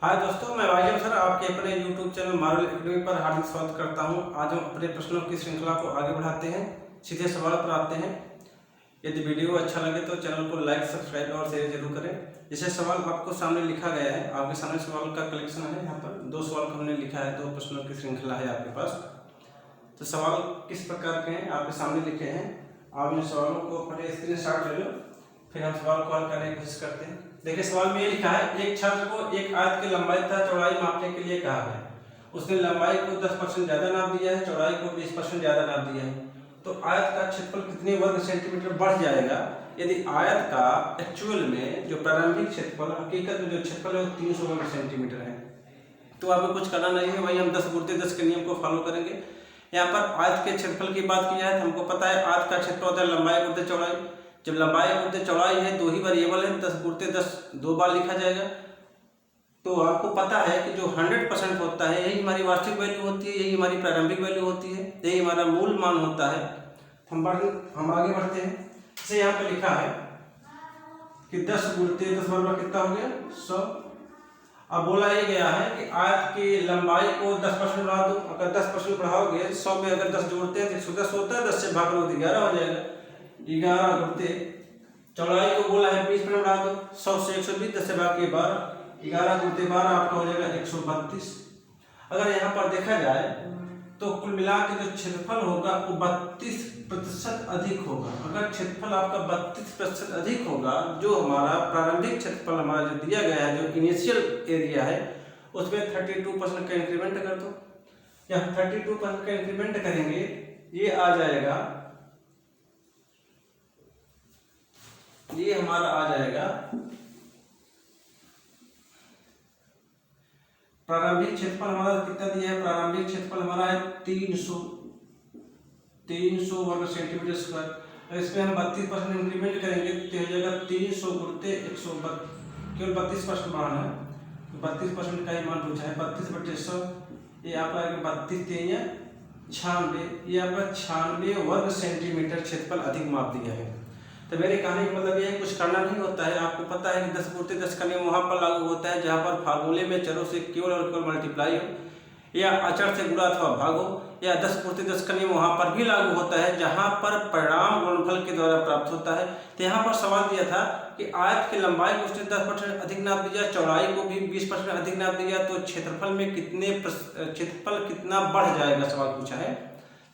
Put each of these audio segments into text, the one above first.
हाय दोस्तों, मैं वाईएम सर आपके अपने YouTube चैनल मार्वल एकेडमी पर हार्दिक स्वागत करता हूं। आज हम अपने प्रश्नों की श्रृंखला को आगे बढ़ाते हैं, सीधे सवाल पर आते हैं। यदि वीडियो अच्छा लगे तो चैनल को लाइक, सब्सक्राइब और शेयर जरूर करें। जैसे सवाल आपको सामने लिखा गया है, आपके सामने सवाल का कलेक्शन है। यहाँ पर दो सवाल को हमने लिखा है, दो प्रश्नों की श्रृंखला है आपके पास। तो सवाल किस प्रकार के हैं आपके सामने लिखे हैं। आप इन सवालों को अपने स्क्रीनशॉट ले लो, फिर हम सवाल को हल करने की कोशिश करते हैं। देखिए सवाल में ये लिखा है, एक छात्र को एक आयत की लंबाई तथा चौड़ाई मापने के लिए कहा है। उसने लंबाई को 10% ज्यादा नाप दिया है, चौड़ाई को 20% ज्यादा नाप दिया है। तो आयत का क्षेत्रफल कितने वर्ग सेंटीमीटर बढ़ जाएगा यदि आयत का एक्चुअल में जो प्रारंभिक क्षेत्रफल, हकीकत में जो क्षेत्रफल है वो 300 वर्ग सेंटीमीटर है। तो आपको कुछ करना नहीं है, वही हम 10 × 10 के नियम को फॉलो करेंगे। यहाँ पर आयत के क्षेत्रफल की बात की जाए तो हमको पता है आयत का क्षेत्रफल होता है लंबाई × चौड़ाई। जब लंबाई × चौड़ाई है, दो ही वेरिएबल है, 10 × 10 दो बार लिखा जाएगा। तो आपको पता है कि जो 100% होता है यही हमारी वास्तविक वैल्यू होती है, यही हमारी प्रारंभिक वैल्यू होती है, यही हमारा मूल मान होता है। हम आगे बढ़ते हैं। जैसे यहाँ पे लिखा है कि 10 × 10 बराबर कितना हो गया 100। अब बोला ये गया है कि आयत की लंबाई को 10% बढ़ा दो। अगर 10% बढ़ाओगे 100 में अगर 10 जोड़ते हैं तो 110 होता है, 10 से भाग लो तो 11 हो जाएगा। 11 × चौड़ाई को बोला है 20% बढ़ा दो, 100 से 120, 10 से भाग के 12, 11 × 12 आपका हो जाएगा 132। अगर यहाँ पर देखा जाए तो कुल मिला के जो क्षेत्रफल होगा वो 32% अधिक होगा। अगर क्षेत्रफल आपका 32% अधिक होगा, जो हमारा प्रारंभिक क्षेत्रफल हमारा जो दिया गया है, जो इनिशियल एरिया है, उसमें 32% का इंक्रीमेंट कर दो। या 32% का इंक्रीमेंट करेंगे, ये आ जाएगा, ये हमारा आ जाएगा प्रारंभिक क्षेत्रफल हमारा कितना दिया है। प्रारंभिक क्षेत्रफल हमारा है 300 वर्ग सेंटीमीटर स्क्वायर। इसमें हम 32% इंक्रीमेंट करेंगे तो हो जाएगा 300 × 132, केवल 32% बढ़ाना है। तो 32% का ही मान पूछा है, 32/100, ये आपका 32 × 96, ये आपका 96 वर्ग सेंटीमीटर क्षेत्रफल अधिक माप दिया है। तो मेरे कहने का मतलब ये है, कुछ करना नहीं होता है। आपको पता है कि 10 × 10 का नियम वहाँ पर लागू होता है जहाँ पर फार्मूले में चरों से केवल और केवल मल्टीप्लाई हो, या अचर से गुणा अथवा भाग हो, या 10 × 10 का नियम वहाँ पर भी लागू होता है जहाँ पर परिणाम गुणनफल के द्वारा प्राप्त होता है। तो यहाँ पर सवाल दिया था कि आयत की लंबाई को उसने 10% अधिक नाप दिया, चौड़ाई को भी 20% अधिक नाप दिया, तो क्षेत्रफल में क्षेत्रफल कितना बढ़ जाएगा, सवाल पूछा है।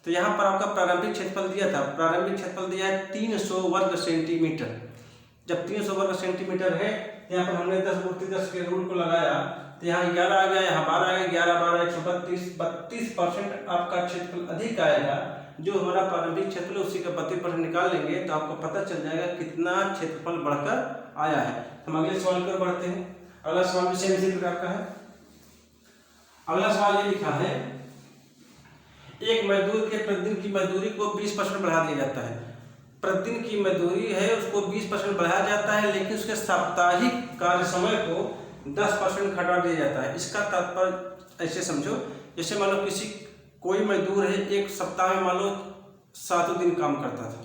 तो यहाँ पर आपका प्रारंभिक क्षेत्रफल दिया था, प्रारंभिक क्षेत्रफल दिया है 300 वर्ग सेंटीमीटर। जब 300 वर्ग सेंटीमीटर है, यहाँ पर हमने 10 × 10 के रूल को लगाया तो यहाँ 11 आ गया, यहाँ 12 आ गया, 11 12 132, 32% आपका क्षेत्रफल अधिक आएगा। जो हमारा प्रारंभिक क्षेत्रफल उसी का 32% निकाल लेंगे तो आपको पता चल जाएगा कितना क्षेत्रफल बढ़कर आया है। हम अगले सवाल की ओर बढ़ते हैं। अगला सवाल भी सेम इसी प्रकार का है। अगला सवाल ये लिखा है, एक मजदूर के प्रतिदिन की मजदूरी को 20% बढ़ा दिया जाता है। प्रतिदिन की मजदूरी है उसको 20% बढ़ाया जाता है, लेकिन उसके साप्ताहिक कार्य समय को 10% घटा दिया जाता है। इसका तात्पर्य ऐसे समझो, जैसे मान लो कोई मजदूर है, एक सप्ताह में मान लो 7 दिन काम करता था,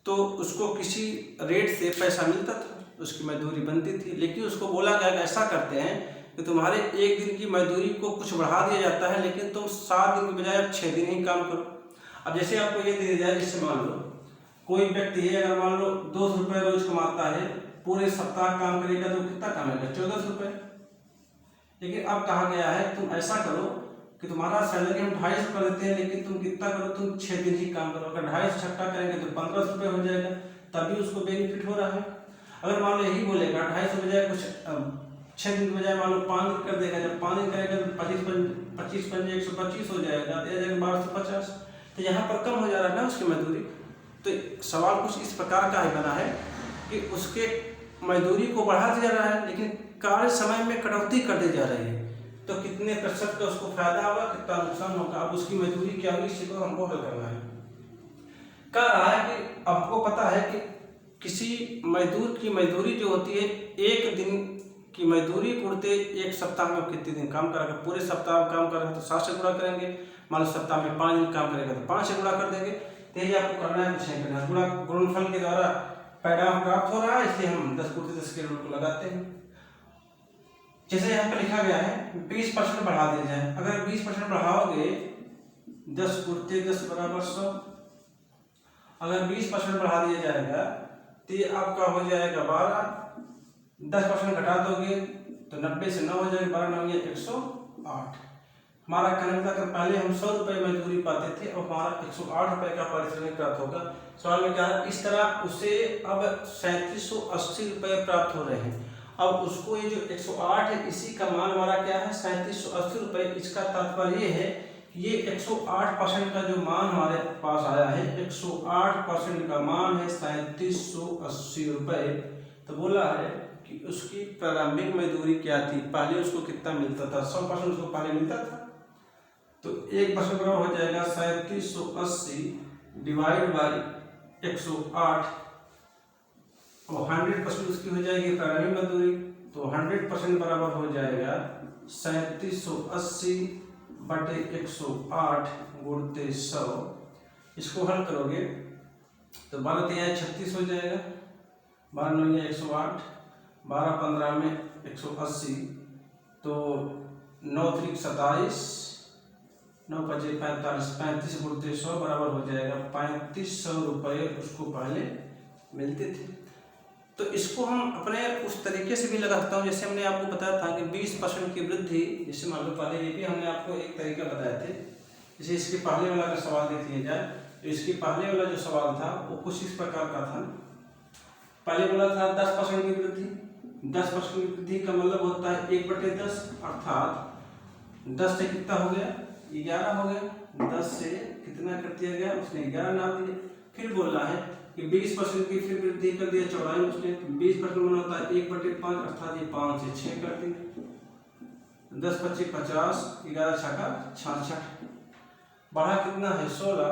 तो उसको किसी रेट से पैसा मिलता था, उसकी मजदूरी बनती थी। लेकिन उसको बोला गया कि ऐसा करते हैं कि तुम्हारे एक दिन की मजदूरी को कुछ बढ़ा दिया जाता है, लेकिन तुम 7 दिन की बजाय अब 6 दिन ही काम करो। अब जैसे आपको ये दे दिया जाए, जैसे मान लो कोई व्यक्ति है, अगर मान लो 200 रुपये रोज कमाता है, पूरे सप्ताह काम करेगा तो कितना कमाएगा 1400 रुपये। लेकिन अब कहा गया है तुम ऐसा करो कि तुम्हारा सैलरी हम 250 कर देते हैं, लेकिन तुम कितना करो, तुम 6 दिन ही काम करो। अगर 250 छक्का करेंगे तो 1500 रुपये हो जाएगा, तभी उसको बेनिफिट हो रहा है। अगर मान लो यही बोलेगा 250 बजाय कुछ 6 दिन की बजाय मान लो 5 दिन कर देगा, जब 5 दिन करेगा तो 25 पंजे 125 हो जाएगा, 1250। तो यहाँ पर कम हो जा रहा है ना उसकी मजदूरी। तो सवाल कुछ इस प्रकार का ही बना है कि उसके मजदूरी को बढ़ा दिया जा रहा है, लेकिन कार्य समय में कटौती कर दी जा रही है। तो कितने प्रतिशत का उसको फायदा होगा, कितना नुकसान होगा, अब उसकी मजदूरी क्या होगी, इसी को हमको हल करना है। कह रहा है कि आपको पता है कि किसी मजदूर की मजदूरी जो होती है, एक दिन की मजदूरी पूर्ते एक सप्ताह में कितने दिन काम करेगा। पूरे सप्ताह काम कर रहा है तो 7 से गुणा करेंगे, मान लो सप्ताह में 5 दिन काम करेगा तो 5 से गुणा कर देंगे। तो ये आपको करना है, कुछ नहीं करना है। गुणनफल के द्वारा परिणाम प्राप्त हो रहा है, इसलिए हम 10 × 10 के रूल को लगाते हैं। जैसे यहाँ पे लिखा गया है 20% बढ़ा दिया जाए। अगर 20% बढ़ाओगे 10 गुणते 10 बराबर 100। अगर 20% बढ़ा दिया जाएगा तो ये आपका हो जाएगा 12। 10% घटा दोगे तो 90 से 9 हो जाएगा, 12 9 108। हमारा कहने का अगर पहले हम 100 रुपये मजदूरी पाते थे और हमारा 108 रुपये का पारिश्रमिक प्राप्त होगा। सवाल में क्या है, इस तरह उसे अब 3780 रुपये प्राप्त हो रहे हैं। अब उसको ये जो 108 है इसी का मान हमारा क्या है 3780 रुपये। इसका तात्पर्य ये है कि ये 108% का जो मान हमारे पास आया है, 108% का मान है 3780 रुपये। तो बोला है कि उसकी प्रारंभिक मजदूरी क्या थी, पहले उसको कितना मिलता था, 100% उसको पहले मिलता था। तो 1% बराबर हो जाएगा 3780 डिवाइड बाई 108 और 100% उसकी हो जाएगी प्रारंभिक मजदूरी। तो 100% बराबर हो जाएगा 3780 बटे 108 गुणते 100। इसको हल करोगे तो 12 3 36 हो जाएगा, 12 9 108, 12 15 में 180, तो 9 3 27, 9 5 45, 35 गुणते 100 बराबर हो जाएगा 3500 रुपये उसको पहले मिलते थे। तो इसको हम अपने उस तरीके से भी लगा सकता हूँ जैसे हमने आपको बताया था कि 20% की वृद्धि, जैसे मान लो पहले ये भी हमने आपको एक तरीका बताया थे। जैसे इसके पहले वाला का सवाल देख लिया जाए तो इसके पहले वाला जो सवाल था वो कुछ इस प्रकार का था। पहले बोला था 10% की वृद्धि। 10% की वृद्धि का मतलब होता है 1/10, अर्थात 10 से कितना हो गया 11 हो गया। 10 से कितना कर दिया गया उसने 11 नाम दिया। फिर बोल रहा है कि 20% की फिर वृद्धि कर दिया चौड़ाई में उसने। 20% में होता है 1/5, अर्थात ये 5 से 6 कर दिया। 10 25 50, 11 छक्का 66, बढ़ा कितना है 16।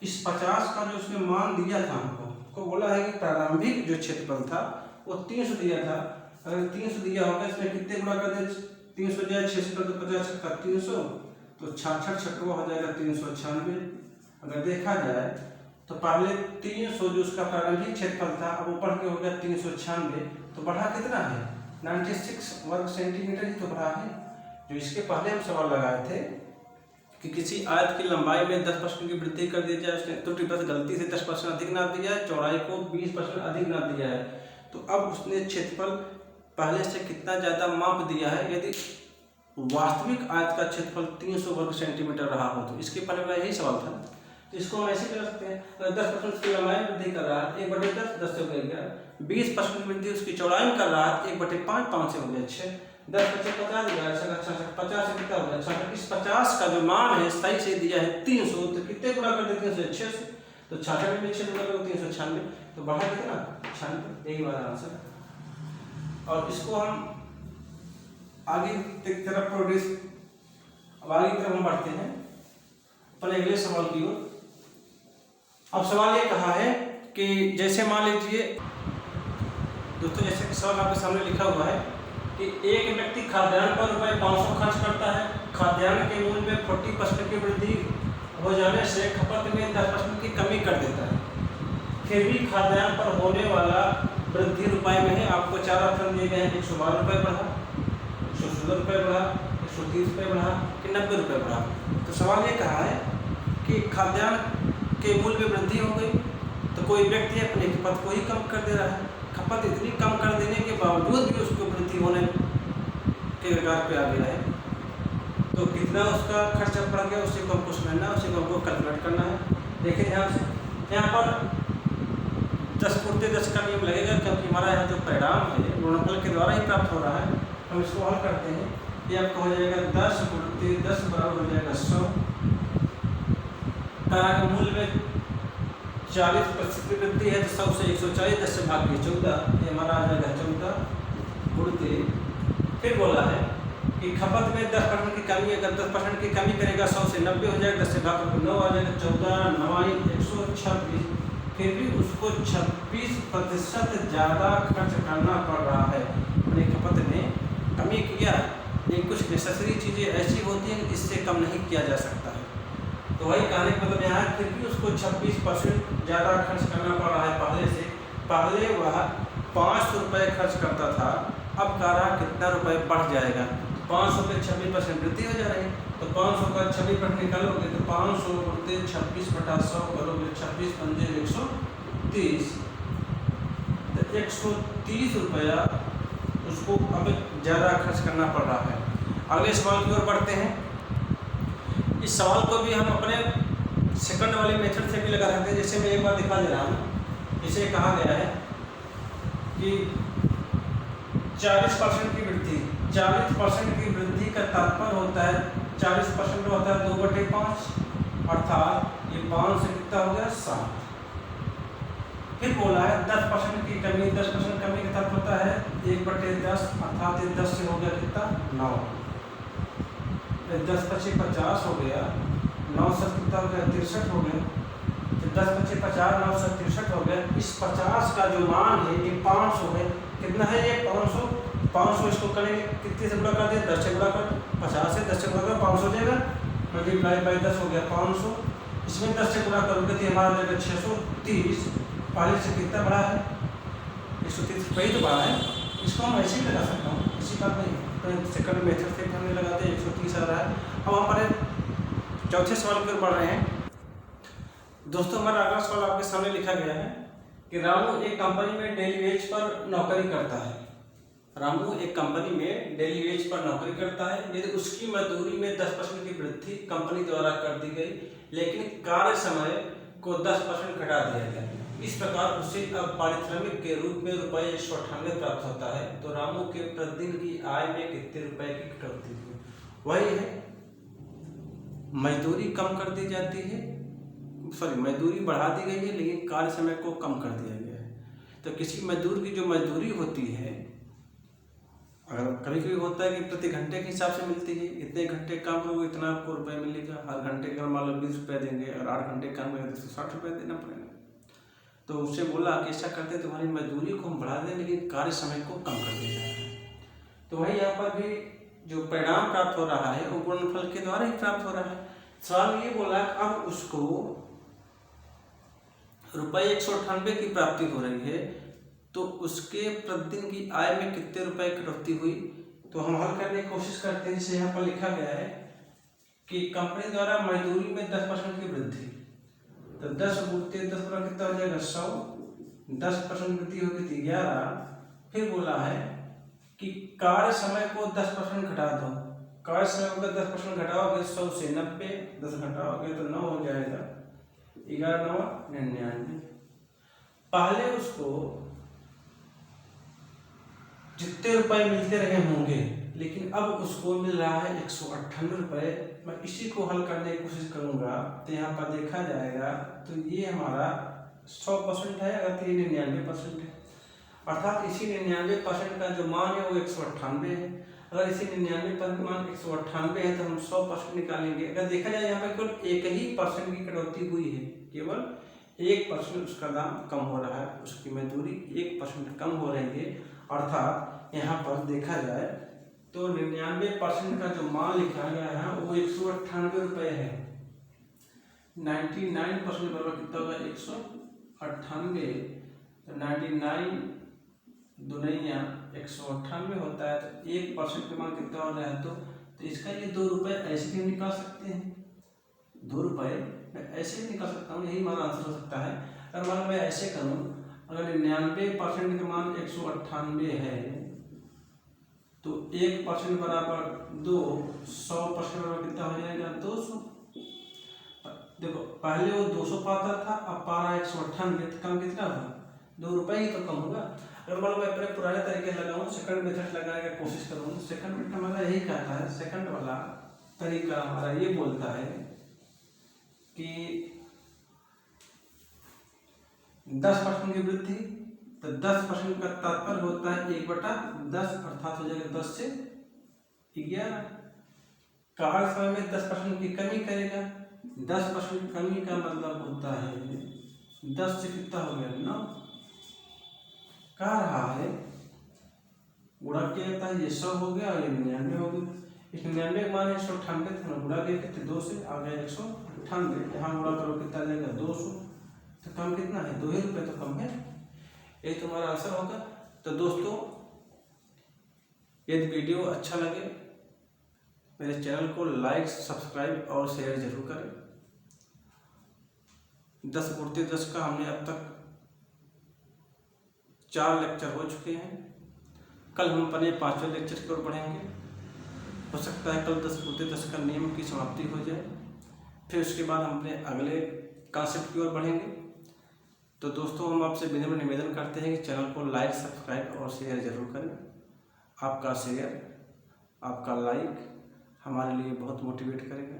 इस 50 का जो उसने मान दिया था हमको बोला है कि प्रारंभिक जो क्षेत्रफल था वो 300 दिया था। अगर 300 दिया होगा इसमें कितने गुणा कर दे, 300 जाए 6 से तो 50 छक्का 300, तो 66 छक्का हो जाएगा 396। अगर देखा जाए तो पहले 300 जो उसका प्रारंभिक क्षेत्रफल था अब ऊपर के हो गया 396, तो बढ़ा कितना है 96 वर्ग सेंटीमीटर ही तो बढ़ा है। जो इसके पहले हम सवाल लगाए थे कि किसी आयत की लंबाई में 10% की वृद्धि कर दी जाए, उसने तो बस गलती से 10% अधिक नाप दिया है, चौड़ाई को 20% अधिक नाप दिया है। तो अब उसने क्षेत्रफल पहले से कितना ज़्यादा माप दिया है। यदि वास्तविक आयत का क्षेत्रफल 300 वर्ग सेंटीमीटर रहा हो तो इसके पहले वाला यही सवाल था। तो इसको हम ऐसे कर सकते हैं, अगर 10% की लंबाई में वृद्धि कर रहा है 1/10, 10 से हो गया 20% की वृद्धि उसकी चौड़ाई में कर रहा है 1/5, 5 से हो गया 6, 10 25 50 दिया है 50 से कितना हो गया 66। इस 50 का जो मान है सही से दिया है 300, तो कितने गुणा कर देते हैं 6 से, तो 66 में 6 गुणा करो 396, तो बढ़ा कितना 96, यही हमारा आंसर। और इसको हम आगे की तरफ प्रोग्रेस, अब आगे की तरफ हम बढ़ते हैं अपने अगले सवाल की ओर। अब सवाल ये कहा है कि जैसे मान लीजिए दोस्तों, जैसे कि सवाल आपके सामने लिखा हुआ है कि एक व्यक्ति खाद्यान्न पर रुपये 500 खर्च करता है। खाद्यान्न के मूल्य में 40% की वृद्धि हो जाने से खपत में 10% की कमी कर देता है। फिर भी खाद्यान्न पर होने वाला वृद्धि रुपए में है। आपको 4 ऑप्शन दिए गए हैं, 112 रुपये बढ़ा, 116 रुपये बढ़ा, 130 रुपये बढ़ा कि 90 रुपये बढ़ा। तो सवाल ये कहा है कि खाद्यान्न के मूल्य में वृद्धि हो गई तो कोई व्यक्ति अपनी खपत को ही कम कर दे रहा है। खपत इतनी कम कर देने के बावजूद भी उसको वृद्धि होने के कगार पे आ गया है, तो कितना उसका खर्चा पड़ गया उसी को हमको समझना, उसी को हमको कैलकुलेट करना है। देखिए ध्यान से, यहाँ पर 10 गुणते 10 का नियम लगेगा क्योंकि हमारा यहाँ जो परिणाम है गुणनफल के द्वारा ही प्राप्त हो रहा है। हम इसको हल करते हैं, ये आपका हो जाएगा 10 गुणते 10 बराबर हो जाएगा 100। का मूल्य में 40% की वृद्धि है तो 100 से 140, 10 से भाग के 14, ये हमारा आ जाएगा 14 गुणते। फिर बोला है कि खपत में 10% की कमी, अगर 10% की कमी करेगा 100 से 90 हो जाएगा, 10 से भाग कर 9 आ जाएगा, 14 9 126। फिर भी उसको 26% ज़्यादा खर्च करना पड़ रहा है। अपनी खपत में कमी किया, लेकिन कुछ नेसेसरी चीज़ें ऐसी होती हैं इससे कम नहीं किया जा सकता है। तो वही कहने का मतलब यहाँ फिर भी उसको 26% ज़्यादा खर्च करना पड़ रहा है पहले से। पहले वह 500 रुपये खर्च करता था अब कह रहा कितना रुपए बढ़ जाएगा, 500 पे 26% वृद्धि हो जा रही है। तो 500 का 26% निकालोगे तो 500 गुणते 26/100 करोगे, 26 पंजे 130, तो 130 रुपया उसको अब ज़्यादा खर्च करना पड़ रहा है। अगले सवाल की ओर बढ़ते हैं। इस सवाल को भी हम अपने सेकंड वाले मेथड से भी लगा सकते हैं, जैसे मैं एक बार दिखा दे रहा हूँ। इसे कहा गया है कि 40% की वृद्धि, 40% की वृद्धि का तात्पर्य होता है 40% होता है 2/5, अर्थात ये 5 से कितना हो गया 7। फिर बोला है 10% की कमी, 10% कमी का तात्पर्य होता है 1/10, अर्थात 10 से हो गया कितना 9, 10 × 50 हो गया, 9 से कितना हो गया 63 हो गया, तो 10 × 50 9 से 63 हो गया। इस 50 का जो मान है ये 500 है, कितना है ये 500, 500 इसको करेंगे कितने से गुणा कर दिया 10 से गुणा कर, 50 से 10 से गुणा कर 500 देगा, मल्टीप्लाई बाई 10 हो गया 500, इसमें 10 से गुणा करोगे तो हमारा देगा 630, पहले से कितना बड़ा है 130 रुपये तो बड़ा है, इसको हम ऐसे ही लगा सकता हूँ, इसी बात नहीं। तो सेकंड मेथड से हमने लगाते 130 आ रहा है। अब हमारे चौथे सवाल पर बढ़ रहे हैं। दोस्तों हमारा अगला सवाल आपके सामने लिखा गया है कि रामू एक कंपनी में डेली वेज पर नौकरी करता है। रामू एक कंपनी में डेली वेज पर नौकरी करता है, यदि उसकी मजदूरी में 10% की वृद्धि कंपनी द्वारा कर दी गई, लेकिन कार्य समय को 10% घटा दिया गया। इस प्रकार उसे अब पारिश्रमिक के रूप में रुपये 198 प्राप्त होता है। तो रामू के प्रतिदिन की आय में कितने रुपए की कटौती हुई? वही है, मजदूरी कम कर दी जाती है, सॉरी मजदूरी बढ़ा दी गई है लेकिन कार्य समय को कम कर दिया गया है। तो किसी मजदूर की जो मजदूरी होती है, अगर कभी कभी होता है कि प्रति घंटे के हिसाब से मिलती है, इतने घंटे काम करोगे इतना आपको रुपये मिलेगा, हर घंटे का मान लो 20 रुपये देंगे, अगर 8 घंटे काम करेंगे तो 60 रुपये देना पड़ेगा। तो उससे बोला कि ऐसा करते तुम्हारी मजदूरी को हम बढ़ा दें लेकिन कार्य समय को कम कर दिया जा रहा है। तो वही यहाँ पर भी जो परिणाम प्राप्त हो रहा है वो गुणनफल के द्वारा ही प्राप्त हो रहा है। सवाल ये बोला अब उसको रुपये 198 की प्राप्ति हो रही है, तो उसके प्रतिदिन की आय में कितने रुपए कटौती हुई? तो हम हल करने की कोशिश करते हैं। जैसे यहाँ पर लिखा गया है कि कंपनी द्वारा मजदूरी में 10% की वृद्धि, तो 10 गुणते 10 पर कितना हो जाएगा 100, 10% वृद्धि होगी थी 11। फिर बोला है कि कार्य समय को 10% घटा दो, कार्य समय को 10% घटाओगे 100 से 90, 10 घटाओगे तो 9 हो जाएगा, 11 9 99। पहले उसको जितने रुपए मिलते रहे होंगे लेकिन अब उसको मिल रहा है 198 रुपये। मैं इसी को हल करने की कोशिश करूंगा तो यहाँ पर देखा जाएगा तो ये हमारा 100% है, अगर ये 99% है, अर्थात इसी 99% का जो मान है वो 198 है। अगर इसी 99% मान 198 है तो हम 100% निकालेंगे। अगर देखा जाए यहाँ पर केवल 1% की कटौती हुई है, केवल 1% उसका दाम कम हो रहा है, उसकी मजदूरी 1% कम हो रही है, अर्थात यहाँ पर देखा जाए तो 99% का जो मान लिखा गया है वो 198 रुपये है। 99% बराबर कितना होगा 198, तो 99 दुनिया 198 होता है, तो 1% का मान कितना हो रहा है? तो इसका ये 2 रुपये ऐसे भी निकाल सकते हैं, 2 रुपये मैं ऐसे भी निकाल सकता हूँ, यही हमारा आंसर हो सकता है। अगर मान मैं ऐसे करूँ, अगर 99% का मान 198 है तो 1% बराबर 2, 100% बराबर कितना हो जाएगा 200। देखो पहले वो 200 पाता था, अब पा रहा है 198, तो कम कितना होगा 2 रुपये ही तो कम होगा। अगर मान लो मैं अपने पुराने तरीके लगाऊँ, सेकंड मेथड लगाने की कोशिश करूँ, सेकंड मेथड हमारा यही कहता है, सेकंड वाला तरीका हमारा ये बोलता है कि 10% की वृद्धि, तो 10% का तात्पर्य होता है 1/10, अर्थात हो जाएगा 10 से 11। कार्य समय में 10% की कमी करेगा, 10% कमी का मतलब होता है 10 से कितना हो गया 9, कह रहा है गुणा किया जाता है, ये 100 हो गया और ये 99 हो गया। इस 99 मान 198 था, गुणा किया कितने 2 से आ गया 198, यहाँ गुणा करो कितना जाएगा 200, तो कम कितना है 2 ही रुपये तो कम है, ये तुम्हारा आंसर होगा। तो दोस्तों यदि वीडियो अच्छा लगे मेरे चैनल को लाइक, सब्सक्राइब और शेयर जरूर करें। 10 गुणते 10 का हमने अब तक 4 लेक्चर हो चुके हैं। कल हम अपने 5वें लेक्चर की ओर बढ़ेंगे। हो सकता है कल 10 गुणते 10 का नियम की समाप्ति हो जाए, फिर उसके बाद हम अपने अगले कॉन्सेप्ट की ओर बढ़ेंगे। तो दोस्तों, हम आपसे विनम्र निवेदन करते हैं कि चैनल को लाइक, सब्सक्राइब और शेयर जरूर करें। आपका शेयर, आपका लाइक हमारे लिए बहुत मोटिवेट करेगा।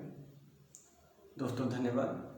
दोस्तों धन्यवाद।